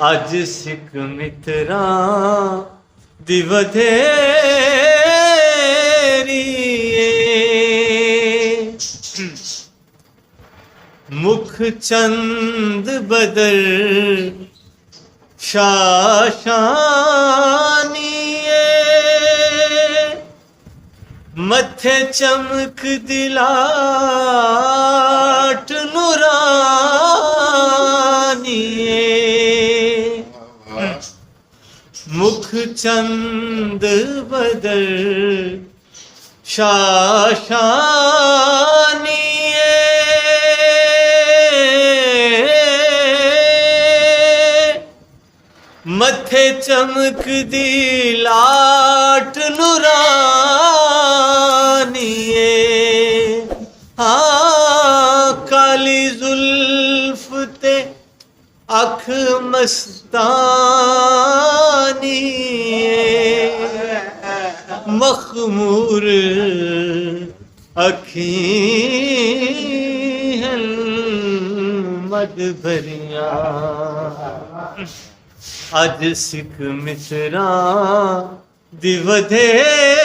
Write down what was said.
अज सिख मित्रां दी वधेरी मुख चंद बदल शाशानिए मथे चमक दिलाट नूरानिए मुख चंद बदल शाशानिए मथे चमक दी लाट नूरानिए हाँ काली जुल्फ ते अख मस्तानी मखमूर अखीं मद भरिया अज सिख मित्रां दी वधेरी